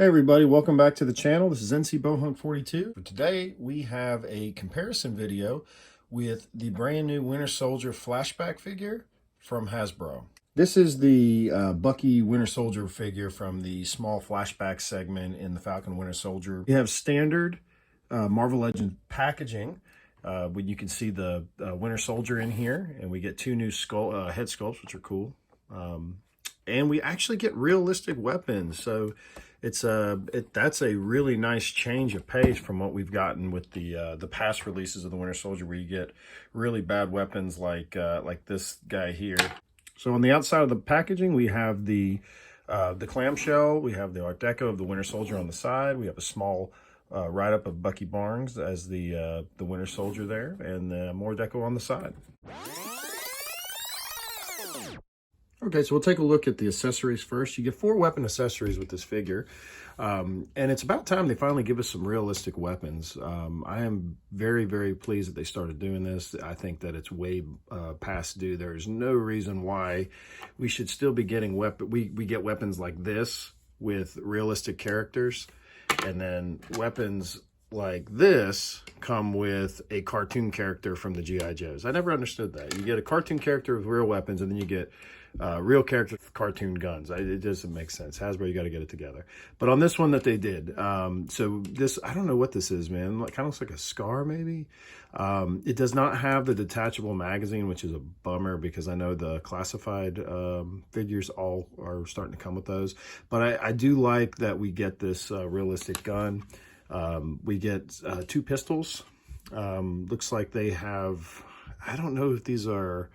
Hey everybody, welcome back to the channel. This is NC Bowhunt 42. Today we have a comparison video with the brand new Winter Soldier Flashback figure from Hasbro. This is the Bucky Winter Soldier figure from the small Flashback segment in the Falcon Winter Soldier. We have standard Marvel Legends packaging. When you can see the Winter Soldier in here, and we get two new head sculpts, which are cool. And we actually get realistic weapons, so that's a really nice change of pace from what we've gotten with the past releases of the Winter Soldier, where you get really bad weapons like this guy here. So on the outside of the packaging, we have the clamshell, we have the Art Deco of the Winter Soldier on the side, we have a small write-up of Bucky Barnes as the Winter Soldier there, and more deco on the side. Okay, so we'll take a look at the accessories first. You get 4 weapon accessories with this figure, and it's about time they finally give us some realistic weapons. I am very, very pleased that they started doing this. I think that it's way past due. There's no reason why we should still be getting we get weapons like this with realistic characters, and then weapons like this come with a cartoon character from the G.I. Joes. I never understood that. You get a cartoon character with real weapons, and then you get real characters with cartoon guns. It doesn't make sense. Hasbro, you got to get it together. But on this one that they did, so this, I don't know what this is, man. It kind of looks like a scar, maybe. It does not have the detachable magazine, which is a bummer because I know the classified figures all are starting to come with those. But I do like that we get this realistic gun. We get 2 pistols. Looks like they have, I don't know if these are,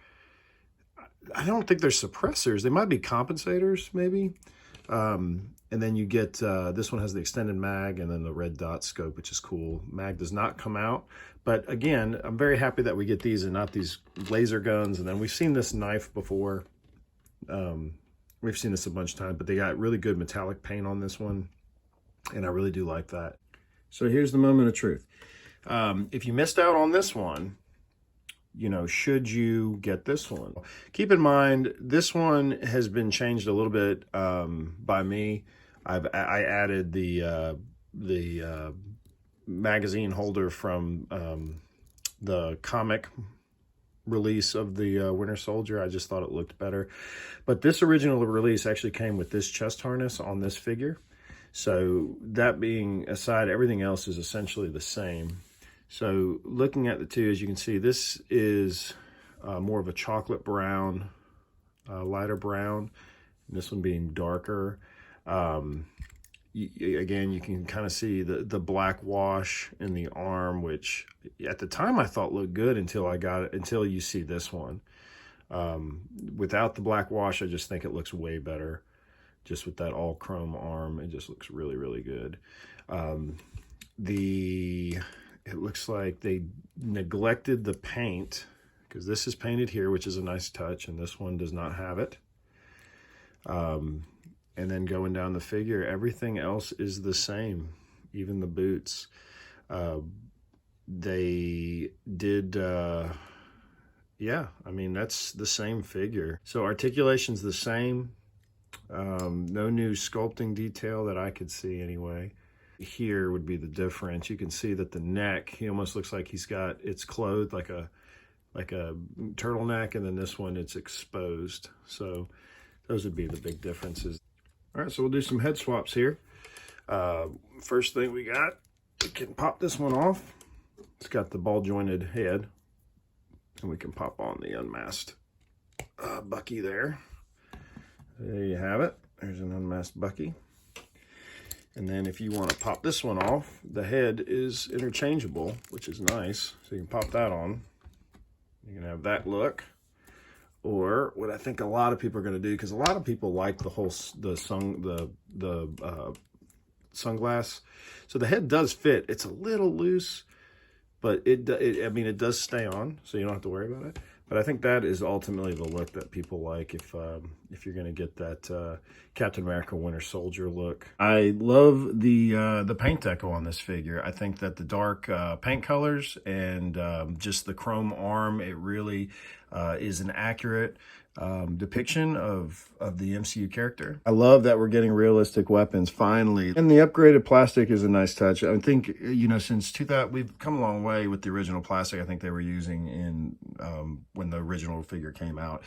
I don't think they're suppressors. They might be compensators, maybe. And then you get, this one has the extended mag and then the red dot scope, which is cool. Mag does not come out. But again, I'm very happy that we get these and not these laser guns. And then we've seen this knife before. We've seen this a bunch of times, but they got really good metallic paint on this one. And I really do like that. So here's the moment of truth. If you missed out on this one, you know, should you get this one? Keep in mind, this one has been changed a little bit by me. I added the magazine holder from the comic release of the Winter Soldier. I just thought it looked better. But this original release actually came with this chest harness on this figure. So that being aside, everything else is essentially the same. So looking at the two, as you can see, this is more of a chocolate brown, lighter brown, and this one being darker. Again, you can kind of see the black wash in the arm, which at the time I thought looked good until you see this one. Without the black wash, I just think it looks way better. Just with that all chrome arm, it just looks really, really good. It looks like they neglected the paint, because this is painted here, which is a nice touch, and this one does not have it. And then going down the figure, everything else is the same, even the boots. They did, yeah, I mean, that's the same figure. So articulation's the same. No new sculpting detail that I could see anyway. Here would be the difference. You can see that the neck, he almost looks like it's clothed like a turtleneck, and then this one it's exposed. So those would be the big differences. All right, so we'll do some head swaps here. First thing we can pop this one off. It's got the ball jointed head, and we can pop on the unmasked Bucky there. There you have it. There's an unmasked Bucky. And then if you want to pop this one off, the head is interchangeable, which is nice. So you can pop that on. You can have that look. Or what I think a lot of people are going to do, because a lot of people like the whole sunglass. So the head does fit. It's a little loose, but I mean, it does stay on, so you don't have to worry about it. But I think that is ultimately the look that people like if you're going to get that Captain America Winter Soldier look. I love the paint deco on this figure. I think that the dark paint colors and just the chrome arm, it really is an accurate depiction of the MCU character. I love that we're getting realistic weapons finally, and the upgraded plastic is a nice touch. I think, you know, since 2000, we've come a long way with the original plastic I think they were using in when the original figure came out.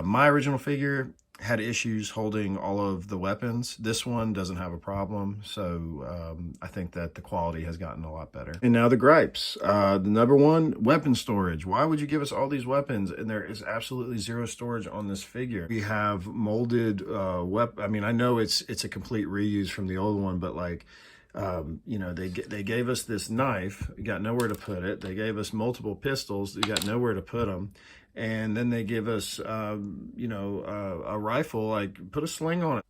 My original figure had issues holding all of the weapons. This one doesn't have a problem, so I think that the quality has gotten a lot better. And now the gripes. The number one, weapon storage. Why would you give us all these weapons and there is absolutely zero storage on this figure? We have molded weapon. I mean, I know it's a complete reuse from the old one, but like, you know, they gave us this knife, you got nowhere to put it. They gave us multiple pistols, you got nowhere to put them. And then they give us, you know, a rifle, like put a sling on it.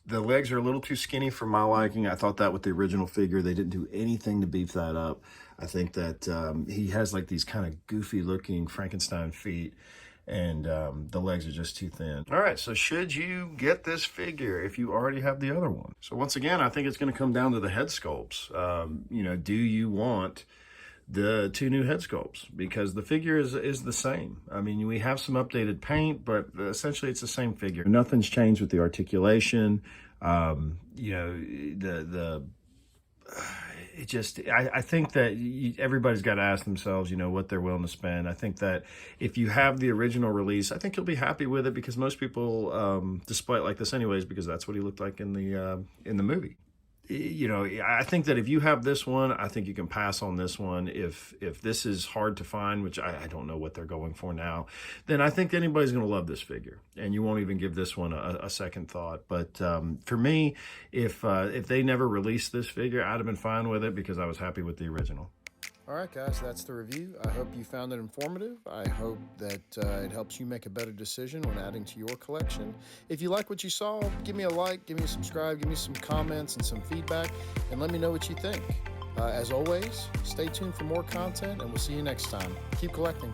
The legs are a little too skinny for my liking. I thought that with the original figure, they didn't do anything to beef that up. I think that he has like these kind of goofy looking Frankenstein feet, and the legs are just too thin. All right, so should you get this figure if you already have the other one? So once again, I think it's going to come down to the head sculpts. You know, do you want the two new head sculpts? Because the figure is the same. I mean, we have some updated paint, but essentially it's the same figure. Nothing's changed with the articulation. You know, it just, I think that everybody's got to ask themselves, you know, what they're willing to spend. I think that if you have the original release, I think you'll be happy with it, because most people display it like this anyways, because that's what he looked like in the movie. You know, I think that if you have this one, I think you can pass on this one. If this is hard to find, which I don't know what they're going for now, then I think anybody's going to love this figure, and you won't even give this one a second thought. But for me, if they never released this figure, I'd have been fine with it, because I was happy with the original. All right, guys, that's the review. I hope you found it informative. I hope that it helps you make a better decision when adding to your collection. If you like what you saw, give me a like, give me a subscribe, give me some comments and some feedback, and let me know what you think. As always, stay tuned for more content, and we'll see you next time. Keep collecting.